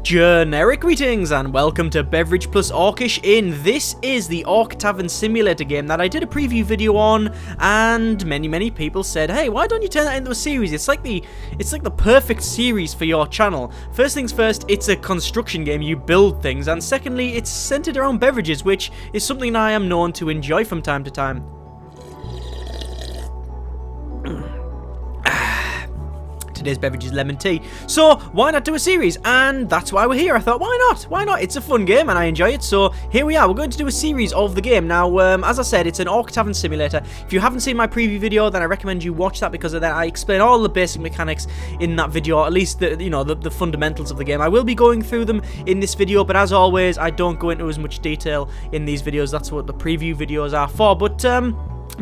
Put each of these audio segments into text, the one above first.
Generic greetings and welcome to Beverage plus Orcish Inn. This is the Orc Tavern Simulator game that I did a preview video on, and many people said, hey, why don't you turn that into a series? It's like the perfect series for your channel. First things first, it's a construction game, you build things, and secondly, it's centered around beverages, which is something I am known to enjoy from time to time. Today's beverage is lemon tea, so why not do a series? And that's why we're here. I thought, why not? It's a fun game and I enjoy it, so here we are. We're going to do a series of the game. Now, as I said, it's an Orc Tavern Simulator. If you haven't seen my preview video, then I recommend you watch that, because of that I explain all the basic mechanics in that video, or at least the fundamentals of the game. I will be going through them in this video, but as always, I don't go into as much detail in these videos. That's what the preview videos are for, but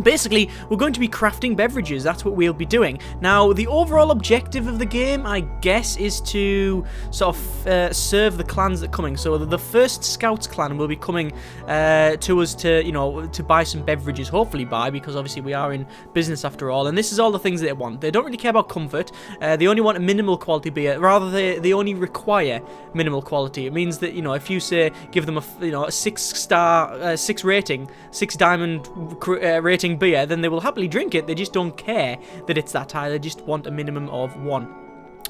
basically, we're going to be crafting beverages. That's what we'll be doing. Now, the overall objective of the game, I guess, is to sort of serve the clans that are coming. So the first Scouts clan will be coming to us to buy some beverages, hopefully buy, because obviously we are in business after all. And this is all the things they want. They don't really care about comfort. They only want a minimal quality beer. Rather, they only require minimal quality. It means that, if you say give them a 6-star, 6 rating, 6 diamond rating beer, then they will happily drink it. They just don't care that it's that high. They just want a minimum of 1.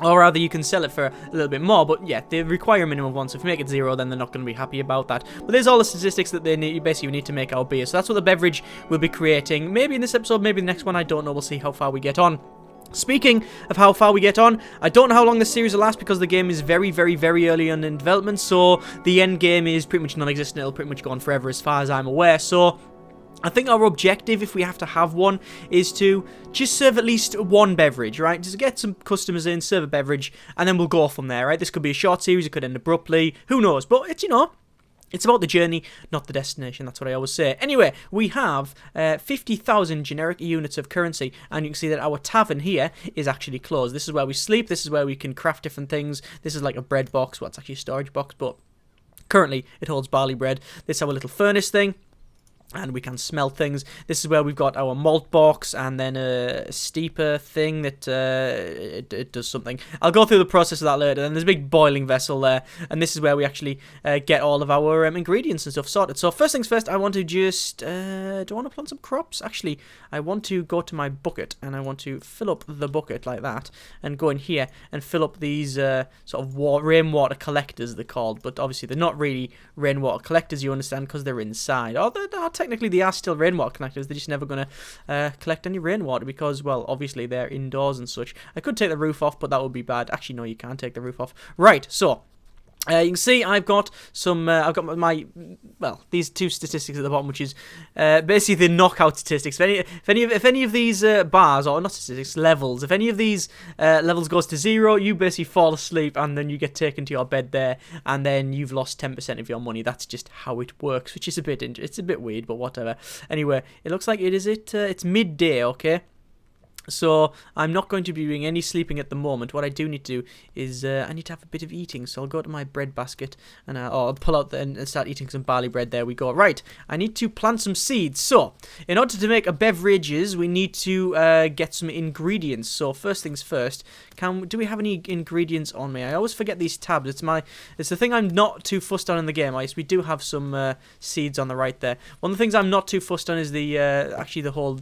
Or rather, you can sell it for a little bit more, but yeah, they require a minimum of 1, so if you make it 0, then they're not going to be happy about that. But there's all the statistics that you basically need to make our beer, so that's what the beverage will be creating. Maybe in this episode, maybe the next one, I don't know, we'll see how far we get on. Speaking of how far we get on, I don't know how long this series will last, because the game is very early on in development, so the end game is pretty much non-existent. It'll pretty much go on forever as far as I'm aware, so I think our objective, if we have to have one, is to just serve at least one beverage, right? Just get some customers in, serve a beverage, and then we'll go from there, right? This could be a short series, it could end abruptly, who knows? But it's, it's about the journey, not the destination. That's what I always say. Anyway, we have 50,000 generic units of currency, and you can see that our tavern here is actually closed. This is where we sleep. This is where we can craft different things. This is like a bread box. Well, it's actually a storage box, but currently it holds barley bread. This is our little furnace thing, and we can smell things. This is where we've got our malt box, and then a steeper thing that it does something. I'll go through the process of that later. And there's a big boiling vessel there, and this is where we actually get all of our ingredients and stuff sorted. So first things first, I want to just do I want to plant some crops? Actually, I want to go to my bucket, and I want to fill up the bucket like that, and go in here and fill up these sort of rainwater collectors, they're called, but obviously they're not really rainwater collectors, you understand, because they're inside. Or technically they are still rainwater collectors. They're just never going to collect any rainwater, because, well, obviously they're indoors and such. I could take the roof off, but that would be bad. Actually, no, you can't take the roof off. Right, so you can see I've got some, these two statistics at the bottom, which is basically the knockout statistics. If any of these bars, or not statistics, levels, if any of these levels goes to 0, you basically fall asleep, and then you get taken to your bed there, and then you've lost 10% of your money. That's just how it works, which is a bit weird, but whatever. Anyway, it looks like it's midday, okay? So I'm not going to be doing any sleeping at the moment. What I do need to do is I need to have a bit of eating. So I'll go to my bread basket, and I'll pull out and start eating some barley bread. There we go. Right, I need to plant some seeds. So in order to make a beverages, we need to get some ingredients. So first things first, do we have any ingredients on me? I always forget these tabs. It's the thing I'm not too fussed on in the game. We do have some seeds on the right there. One of the things I'm not too fussed on is actually the whole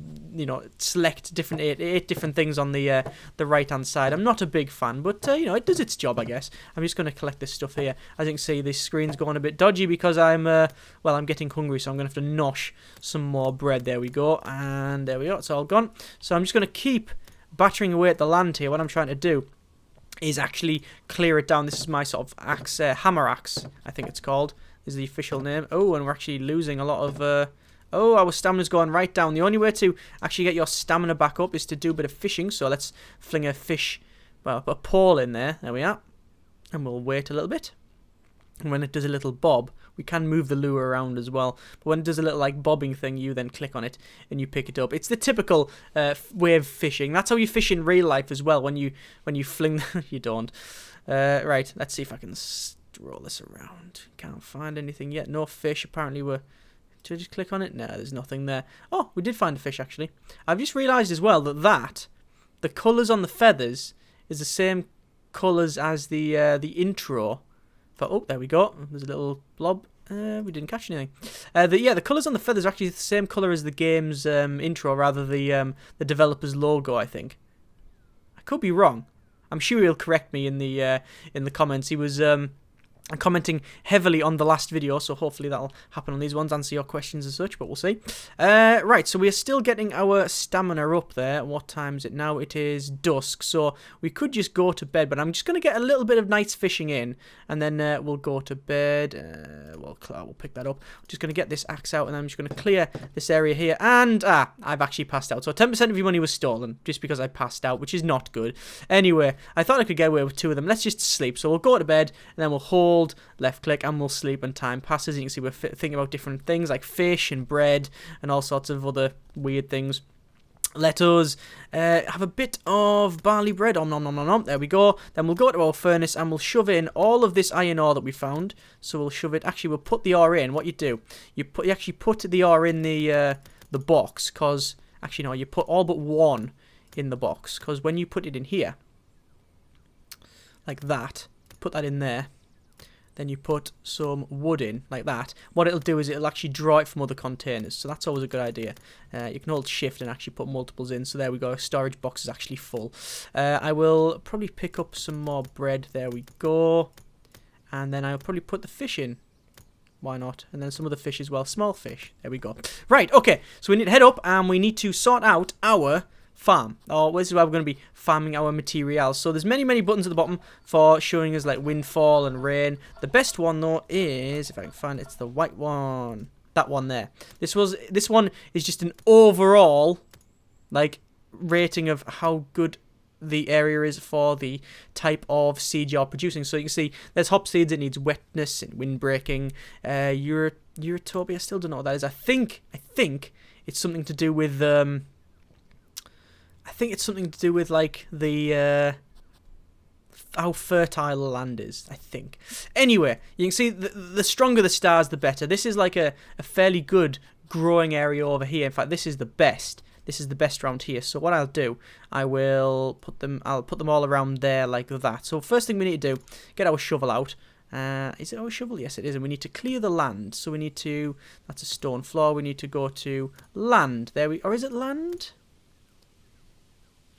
select different eight different things on the right hand side. I'm not a big fan, but it does its job, I guess. I'm just going to collect this stuff here. As you can see, this screen's going a bit dodgy because I'm getting hungry, so I'm going to have to nosh some more bread. There we go, and there we go. It's all gone. So I'm just going to keep battering away at the land here. What I'm trying to do is actually clear it down. This is my sort of axe, hammer axe, I think it's called, is the official name. Oh, and we're actually losing a lot of oh, our stamina's going right down. The only way to actually get your stamina back up is to do a bit of fishing. So let's fling a pole in there. There we are. And we'll wait a little bit. And when it does a little bob, we can move the lure around as well. But when it does a little like bobbing thing, you then click on it and you pick it up. It's the typical way of fishing. That's how you fish in real life as well. When you fling, you don't. Right, let's see if I can roll this around. Can't find anything yet. No fish. Apparently we're Should I just click on it? No, there's nothing there. Oh, we did find a fish, actually. I've just realised as well that the colours on the feathers is the same colours as the intro Oh, there we go. There's a little blob. We didn't catch anything. The colours on the feathers are actually the same colour as the game's intro, rather the developer's logo, I think. I could be wrong. I'm sure he'll correct me in the comments. He was commenting heavily on the last video, so hopefully that'll happen on these ones, answer your questions and such, but we'll see. Right, so we are still getting our stamina up there. What time is it now? It is dusk, so we could just go to bed, but I'm just going to get a little bit of night's fishing in, and then we'll go to bed. We'll pick that up. I'm just going to get this axe out, and I'm just going to clear this area here, and I've actually passed out. So 10% of your money was stolen, just because I passed out, which is not good. Anyway, I thought I could get away with 2 of them. Let's just sleep. So we'll go to bed, and then we'll hold left click and we'll sleep, and time passes. You can see we're thinking about different things like fish and bread and all sorts of other weird things. Let us have a bit of barley bread. Om nom nom nom nom. There we go. Then we'll go to our furnace and we'll shove in all of this iron ore that we found. So we'll shove it. Actually, we'll put the ore in. What you do, you actually put the ore in the box, because actually no, you put all but 1 in the box, because when you put it in here, like that, put that in there. Then you put some wood in, like that. What it'll do is it'll actually draw it from other containers. So that's always a good idea. You can hold shift and actually put multiples in. So there we go. Storage box is actually full. I will probably pick up some more bread. There we go. And then I'll probably put the fish in. Why not? And then some of the fish as well. Small fish. There we go. Right, okay. So we need to head up and we need to sort out our farm. This is where we're going to be farming our materials. So there's many buttons at the bottom for showing us like windfall and rain. The best one though is, if I can find it, it's the white one. That one there. This one is just an overall like rating of how good the area is for the type of seed you're producing. So you can see there's hop seeds. It needs wetness and wind breaking. Eurotopia, I still don't know what that is. I think it's something to do with like the how fertile the land is, I think. Anyway, you can see the stronger the stars, the better. This is like a fairly good growing area over here. In fact, this is the best. This is the best around here. So what I'll do, I'll put them all around there like that. So first thing we need to do, get our shovel out. Is it our shovel? Yes, it is. And we need to clear the land. So we need to, that's a stone floor. We need to go to land. Or is it land?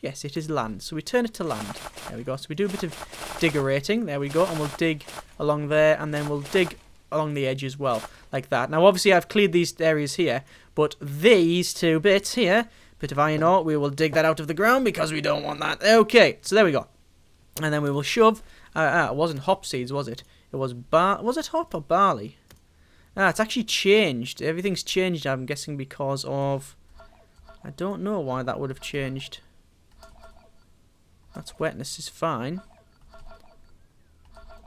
Yes, it is land. So we turn it to land. There we go. So we do a bit of diggerating. There we go. And we'll dig along there. And then we'll dig along the edge as well. Like that. Now, obviously, I've cleared these areas here. But these 2 bits here, bit of iron ore, we will dig that out of the ground because we don't want that. Okay. So there we go. And then we will shove. It wasn't hop seeds, was it? It was was it hop or barley? It's actually changed. Everything's changed, I'm guessing, because of... I don't know why that would have changed. That's wetness is fine.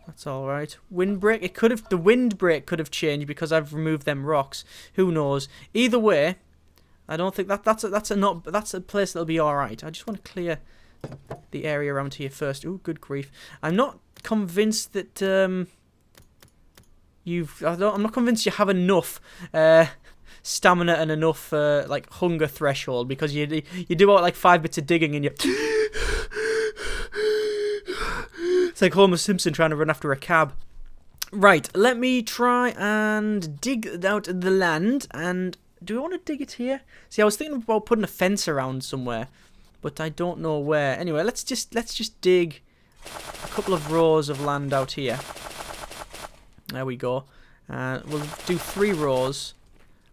That's all right. Windbreak. The windbreak could have changed because I've removed them rocks. Who knows? Either way, I don't think that's a place that'll be all right. I just want to clear the area around here first. Ooh, good grief! I'm not convinced that I'm not convinced you have enough stamina and enough like hunger threshold, because you do about like 5 bits of digging and you. It's like Homer Simpson trying to run after a cab. Right, let me try and dig out the land. And do I want to dig it here? See, I was thinking about putting a fence around somewhere, but I don't know where. Anyway, let's just dig a couple of rows of land out here. There we go. We'll do 3 rows,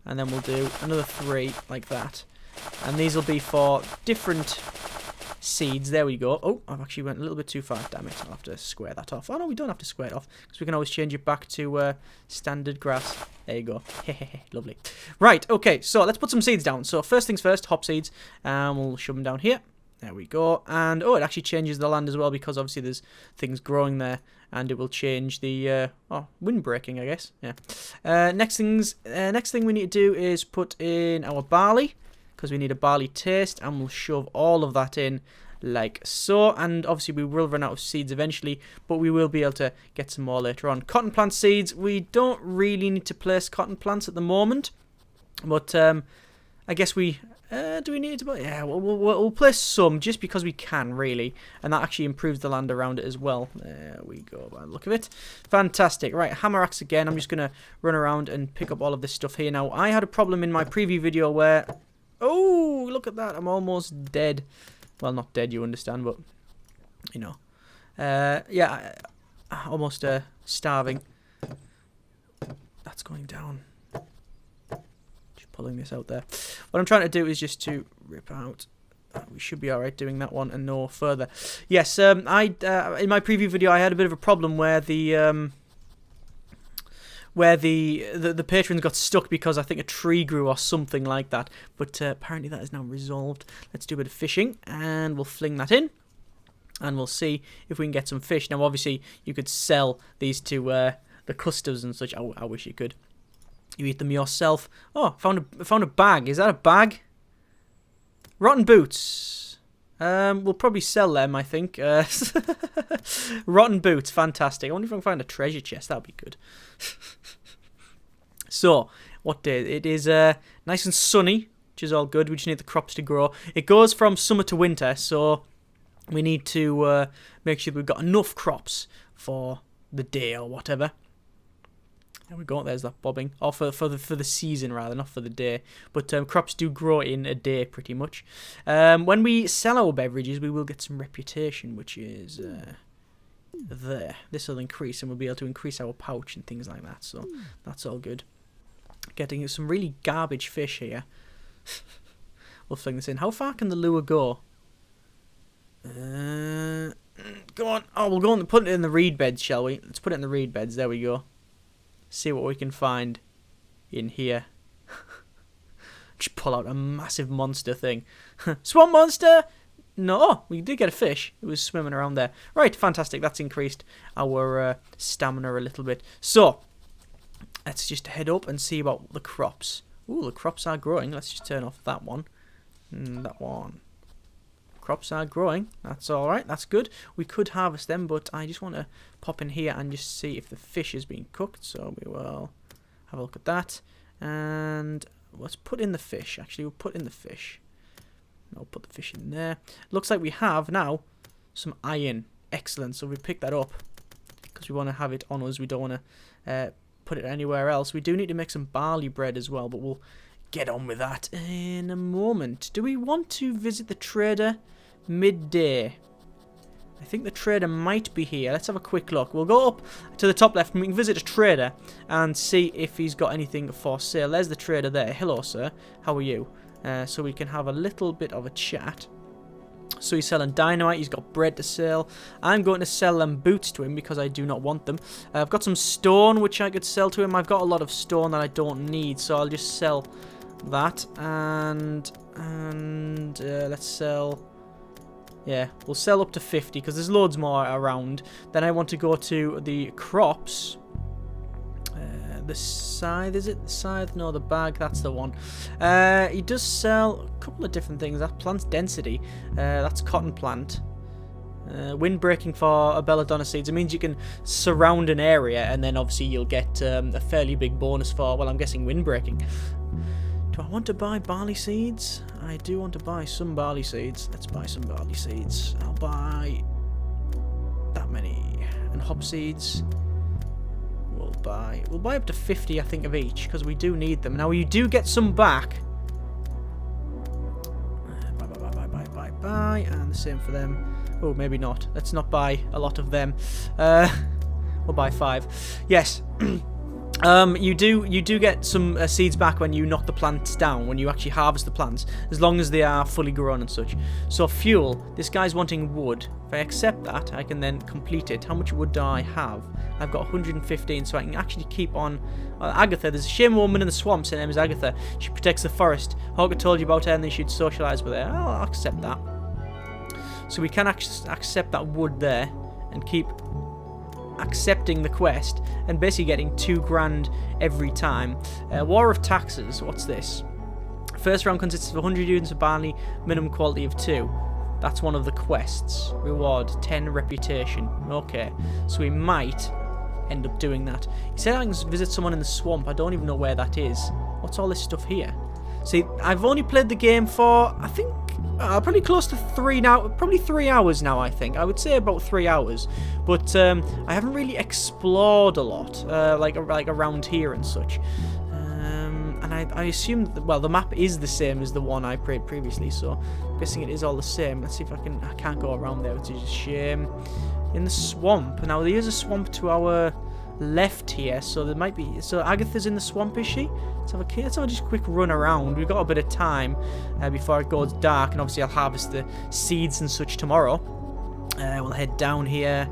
and then we'll do another 3 like that. And these will be for different seeds. There we go. Oh, I've actually went a little bit too far. Damn it. I'll have to square that off. Oh, no, we don't have to square it off, because we can always change it back to standard grass. There you go. Lovely. Right, okay, so let's put some seeds down. So first things first, hop seeds. We'll shove them down here. There we go. And, oh, it actually changes the land as well, because obviously there's things growing there. And it will change the wind breaking, I guess. Yeah. Next thing we need to do is put in our barley, because we need a barley taste, and we'll shove all of that in like so. And obviously we will run out of seeds eventually, but we will be able to get some more later on. Cotton plant seeds, we don't really need to place cotton plants at the moment, but I guess we... do we need to buy... Yeah, we'll place some just because we can, really. And that actually improves the land around it as well. There we go, by the look of it. Fantastic. Right, hammer axe again. I'm just going to run around and pick up all of this stuff here. Now, I had a problem in my preview video where... Oh, look at that. I'm almost dead. Well, not dead, you understand, but... You know. Yeah, almost starving. That's going down. Pulling this out there. What I'm trying to do is just to rip out. We should be alright doing that one and no further. Yes, in my preview video I had a bit of a problem where the patrons got stuck because I think a tree grew or something like that. But apparently that is now resolved. Let's do a bit of fishing and we'll fling that in. And we'll see if we can get some fish. Now obviously you could sell these to the customers and such. I wish you could. You eat them yourself. Oh, found a bag. Is that a bag? Rotten boots. We'll probably sell them, I think. Rotten boots, fantastic. I wonder if I can find a treasure chest. That'd be good. So, what day? It is nice and sunny, which is all good. We just need the crops to grow. It goes from summer to winter, so we need to make sure we've got enough crops for the day or whatever. There we go, there's that bobbing. Or for the season, rather, not for the day. But crops do grow in a day, pretty much. When we sell our beverages, we will get some reputation, which is there. This will increase, and we'll be able to increase our pouch and things like that. So that's all good. Getting some really garbage fish here. We'll fling this in. How far can the lure go? Go on. Oh, we'll go and put it in the reed beds, shall we? Let's put it in the reed beds. There we go. See what we can find in here. Just pull out a massive monster thing. Swamp monster! No, we did get a fish. It was swimming around there. Right, fantastic. That's increased our stamina a little bit. So, let's just head up and see about the crops. Ooh, the crops are growing. Let's just turn off that one. That one. Crops are growing. That's alright. That's good. We could harvest them, but I just want to pop in here and just see if the fish is being cooked. So we will have a look at that. And let's put in the fish. Actually, we'll put in the fish. I'll put the fish in there. Looks like we have now some iron. Excellent. So we pick that up because we want to have it on us. We don't want to put it anywhere else. We do need to make some barley bread as well, but we'll get on with that in a moment. Do we want to visit the trader midday? I think the trader might be here. Let's have a quick look. We'll go up to the top left and we can visit a trader and see if he's got anything for sale. There's the trader there. Hello, sir. How are you? So we can have a little bit of a chat. So he's selling dynamite. He's got bread to sell. I'm going to sell them boots to him because I do not want them. I've got some stone which I could sell to him. I've got a lot of stone that I don't need, so I'll just sell that. And let's sell... Yeah, we'll sell up to 50 because there's loads more around. Then I want to go to the crops. The scythe, is it? The scythe? No, the bag, that's the one. He does sell a couple of different things. That plant's density. That's cotton plant. Wind breaking for a belladonna seeds. It means you can surround an area and then obviously you'll get a fairly big bonus for, well, I'm guessing wind breaking. Do I want to buy barley seeds? I do want to buy some barley seeds. Let's buy some barley seeds. I'll buy that many. And hop seeds. We'll buy up to 50, I think, of each, because we do need them. Now, you do get some back. Buy, and the same for them. Oh, maybe not. Let's not buy a lot of them. We'll buy 5. Yes. You do get some seeds back when you knock the plants down, when you actually harvest the plants, as long as they are fully grown and such. So fuel, this guy's wanting wood. If I accept that, I can then complete it. How much wood do I have? I've got 115, so I can actually keep on. Agatha, there's a shame woman in the swamps. Her name is Agatha. She protects the forest. Hawker told you about her and they should socialise with her. I'll accept that. So we can accept that wood there and keep accepting the quest and basically getting 2 grand every time. War of taxes, what's this? First round consists of 100 units of barley, minimum quality of 2. That's one of the quests. Reward 10 reputation. Okay, so we might end up doing that. He said I can visit someone in the swamp. I don't even know where that is. What's all this stuff here? See, I've only played the game for, I think, probably close to 3 now. Probably 3 hours now, I think. I would say about 3 hours. But I haven't really explored a lot, like around here and such. And I assume that, well, the map is the same as the one I played previously, so I'm guessing it is all the same. Let's see if I can't go around there, which is a shame. In the swamp. Now, there is a swamp to our left here, so there might be... So, Agatha's in the swamp, is she? Let's have just a quick run around. We've got a bit of time before it goes dark, and obviously I'll harvest the seeds and such tomorrow. We'll head down here,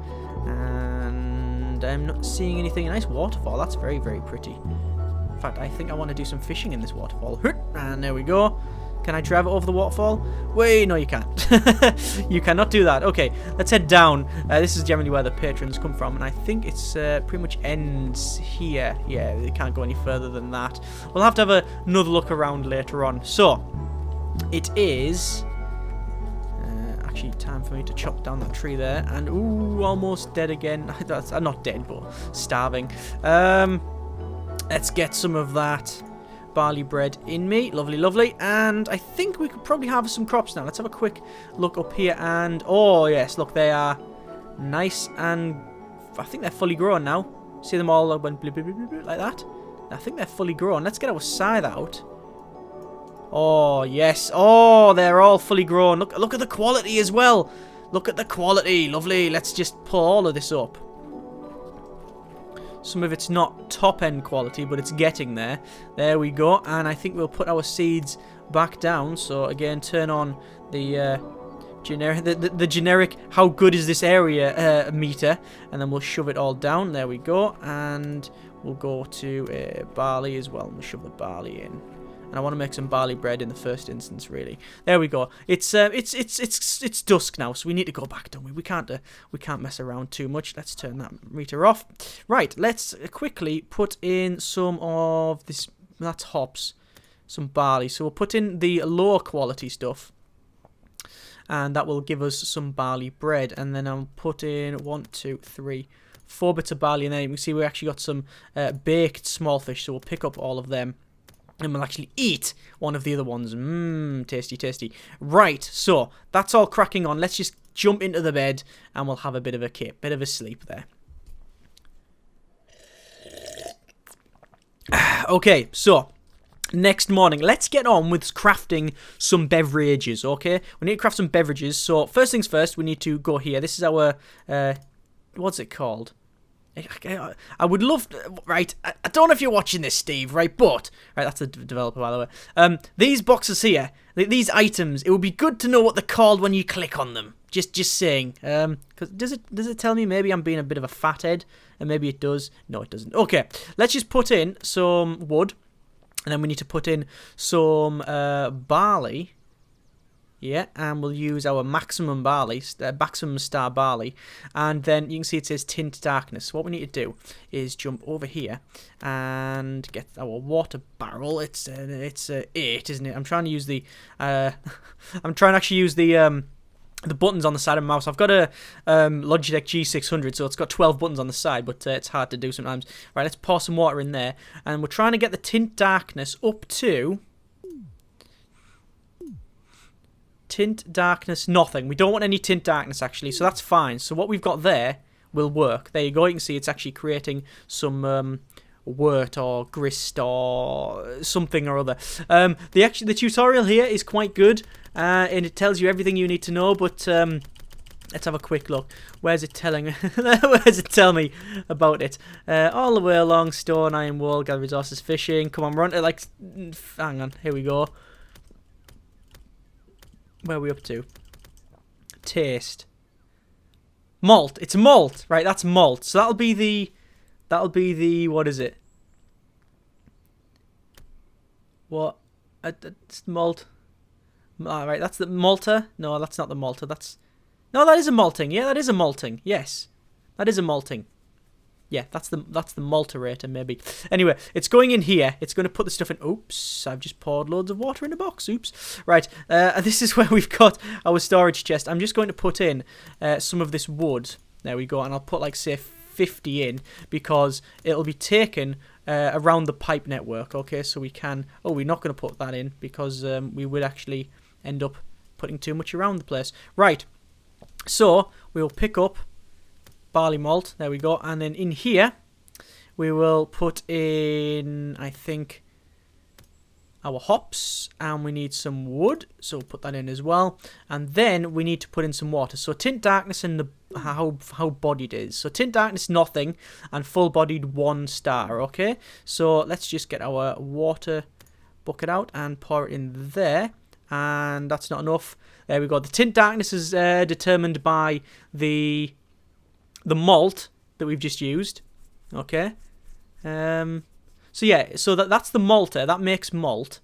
and I'm not seeing anything. A nice waterfall. That's very, very pretty. In fact, I think I want to do some fishing in this waterfall. And there we go. Can I drive it over the waterfall? Wait, no, you can't. You cannot do that. Okay, let's head down. This is generally where the patrons come from, and I think it's pretty much ends here. Yeah, it can't go any further than that. We'll have to have another look around later on. So, it is... actually, time for me to chop down that tree there. And, ooh, almost dead again. That's, not dead, but starving. Let's get some of that barley bread in me. Lovely, lovely. And I think we could probably harvest some crops now. Let's have a quick look up here. And, oh, yes, look, they are nice. And I think they're fully grown now. See them all went blip, blip, blip, blip, like that? I think they're fully grown. Let's get our scythe out. Oh, yes. Oh, they're all fully grown. Look at the quality as well. Look at the quality. Lovely. Let's just pull all of this up. Some of it's not top-end quality, but it's getting there. There we go. And I think we'll put our seeds back down. So, again, turn on the generic how good is this area meter. And then we'll shove it all down. There we go. And we'll go to barley as well. And we'll shove the barley in. And I want to make some barley bread in the first instance, really. There we go. It's dusk now, so we need to go back, don't we? We can't mess around too much. Let's turn that meter off. Right, let's quickly put in some of this. That's hops, some barley. So we'll put in the lower quality stuff, and that will give us some barley bread. And then I'll put in 1, 2, 3, 4 bits of barley, and then you can see we actually got some baked small fish. So we'll pick up all of them. And we'll actually eat one of the other ones. Mmm, tasty, tasty. Right, so that's all cracking on. Let's just jump into the bed and we'll have a bit of a sleep there. Okay, so next morning, let's get on with crafting some beverages, okay? We need to craft some beverages. So first things first, we need to go here. This is our, what's it called? I would love to, right, I don't know if you're watching this, Steve, right, but, right, that's the developer, by the way, these boxes here, these items, it would be good to know what they're called when you click on them, just saying, because does it tell me maybe I'm being a bit of a fathead, and maybe it does, no it doesn't, okay, let's just put in some wood, and then we need to put in some barley. Yeah, and we'll use our maximum barley, maximum star barley, and then you can see it says tint darkness. What we need to do is jump over here and get our water barrel. It's 8, isn't it? I'm trying to use the I'm trying to actually use the buttons on the side of my mouse. I've got a Logitech G600, so it's got 12 buttons on the side, but it's hard to do sometimes. Right, let's pour some water in there, and we're trying to get the tint darkness up to tint darkness nothing. We don't want any tint darkness actually, so that's fine. So what we've got there will work. There you go. You can see it's actually creating some wort or grist or something or other. The tutorial here is quite good, and it tells you everything you need to know. But let's have a quick look. Where's it telling me? Where's it tell me about it? All the way along, stone, iron wool, gather resources, fishing. Come on, run to hang on. Here we go. Where are we up to? Taste. Malt. It's malt. Right, that's malt. So that'll be the, what is it? What? It's malt. Alright, that's the malter. No, that's not the malter. No, that is a malting. Yeah, that is a malting. Yes. That is a malting. Yeah, that's the malterator, maybe. Anyway, it's going in here. It's going to put the stuff in. Oops, I've just poured loads of water in a box. Oops. Right, this is where we've got our storage chest. I'm just going to put in some of this wood. There we go, and I'll put, like, say, 50 in because it'll be taken around the pipe network. Okay, so we can... Oh, we're not going to put that in because we would actually end up putting too much around the place. Right, so we'll pick up barley malt. There we go. And then in here, we will put in, I think, our hops, and we need some wood, so we'll put that in as well. And then we need to put in some water. So tint darkness and how bodied it is. So tint darkness nothing, and full bodied 1 star. Okay, so let's just get our water bucket out and pour it in there. And that's not enough. There we go. The tint darkness is determined by the malt that we've just used. Okay. So yeah, so that's the malter. That makes malt.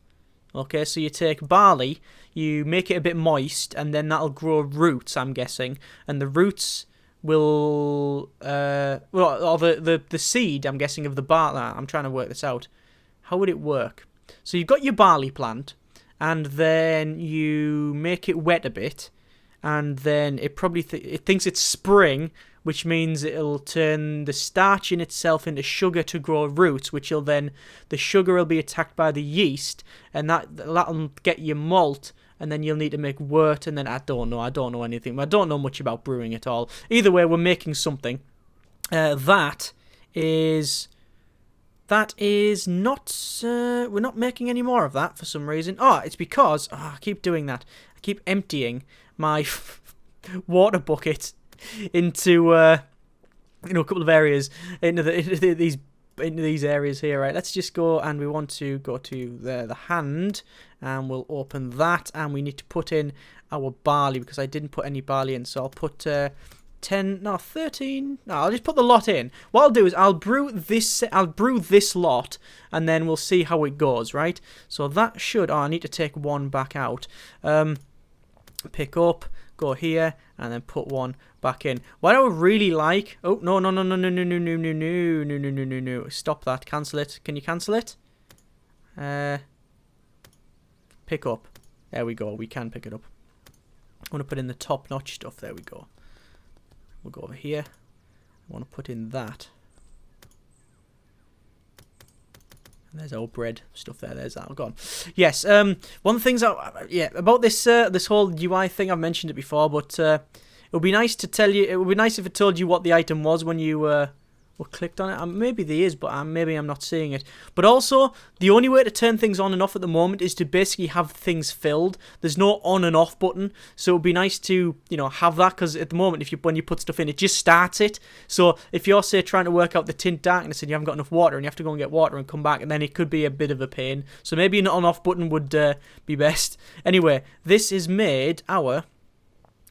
Okay, so you take barley, you make it a bit moist, and then that'll grow roots, I'm guessing. And the roots will... or the seed, I'm guessing, of the barley. I'm trying to work this out. How would it work? So you've got your barley plant, and then you make it wet a bit, and then it probably it thinks it's spring, which means it'll turn the starch in itself into sugar to grow roots, which will then, the sugar will be attacked by the yeast, and that'll get you malt, and then you'll need to make wort, and then I don't know anything. I don't know much about brewing at all. Either way, we're making something. That is not, we're not making any more of that for some reason. Oh, it's because, I keep doing that. I keep emptying my water bucket into a couple of areas into these areas here. Right, let's just go, and we want to go to the hand, and we'll open that, and we need to put in our barley because I didn't put any barley in, so I'll put 13. No, I'll just put the lot in. What I'll do is I'll brew this lot, and then we'll see how it goes. Right, so that should... I need to take 1 back out. Pick up, go here, and then put 1 back in. What I would really like... Oh, no. Stop that. Cancel it. Can you cancel it? Pick up. There we go. We can pick it up. I want to put in the top-notch stuff. There we go. We'll go over here. I want to put in that. And there's our bread stuff there. There's that. Gone. Yes. One of the things about this this whole UI thing, I've mentioned it before, but it would be nice to tell you. It would be nice if it told you what the item was when you clicked on it. Maybe there is, but maybe I'm not seeing it. But also, the only way to turn things on and off at the moment is to basically have things filled. There's no on and off button, so it would be nice to have that, because at the moment, when you put stuff in, it just starts it. So if you're, say, trying to work out the tint darkness and you haven't got enough water, and you have to go and get water and come back, and then it could be a bit of a pain. So maybe an on-off button would be best. Anyway, this is made our...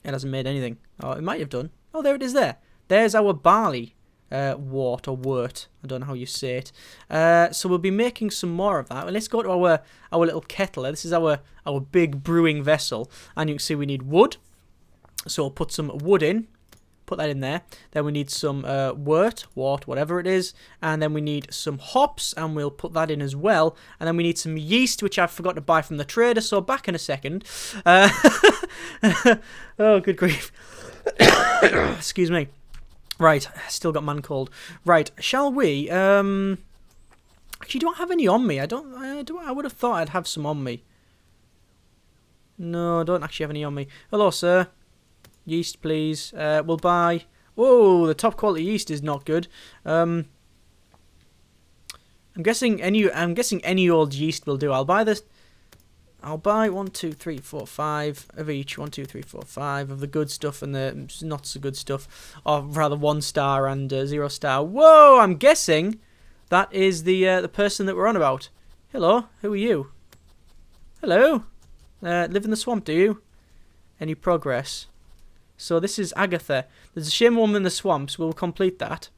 It hasn't made anything. Oh, it might have done. Oh, there it is there. There's our barley. Wort or wort, I don't know how you say it. So we'll be making some more of that. Well, let's go to our little kettle. This is our big brewing vessel, and you can see we need wood. So we'll put some wood in, put that in there. Then we need some wort, whatever it is, and then we need some hops, and we'll put that in as well. And then we need some yeast, which I forgot to buy from the trader. So back in a second. Oh, good grief! Excuse me. Right, still got man cold. Right, shall we? Actually, don't have any on me. I would have thought I'd have some on me. No, I don't actually have any on me. Hello, sir. Yeast, please. We'll buy. Whoa, the top quality yeast is not good. I'm guessing any old yeast will do. I'll buy this. I'll buy 1, 2, 3, 4, 5 of each. 1, 2, 3, 4, 5 of the good stuff and the not so good stuff. Or rather, 1 star and 0 star. Whoa! I'm guessing that is the person that we're on about. Hello, who are you? Hello, live in the swamp, do you? Any progress? So this is Agatha. There's a shame woman in the swamps. We'll complete that.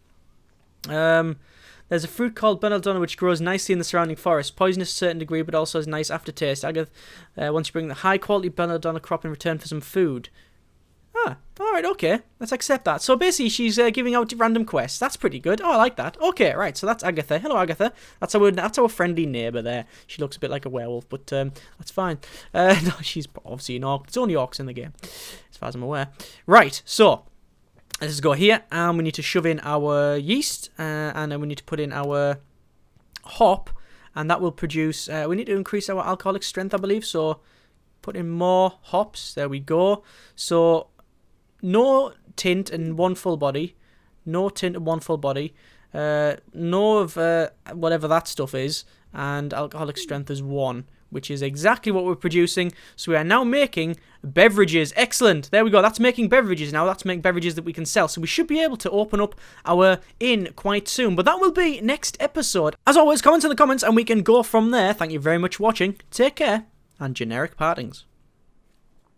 There's a fruit called belladonna which grows nicely in the surrounding forest. Poisonous to a certain degree, but also has a nice aftertaste. Agatha wants to bring the high-quality belladonna crop in return for some food. Ah, alright, okay. Let's accept that. So basically, she's giving out random quests. That's pretty good. Oh, I like that. Okay, right, so that's Agatha. Hello, Agatha. That's our friendly neighbour there. She looks a bit like a werewolf, but that's fine. No, she's obviously an orc. It's only orcs in the game, as far as I'm aware. Right, so... Let's go here, and we need to shove in our yeast, and then we need to put in our hop, and that will produce, we need to increase our alcoholic strength, I believe, so put in more hops, there we go. So, no tint and one full body, no tint and one full body, no of whatever that stuff is, and alcoholic strength is 1, which is exactly what we're producing. So we are now making beverages. Excellent. There we go. That's making beverages now. That's making beverages that we can sell. So we should be able to open up our inn quite soon. But that will be next episode. As always, comment in the comments and we can go from there. Thank you very much for watching. Take care and generic partings.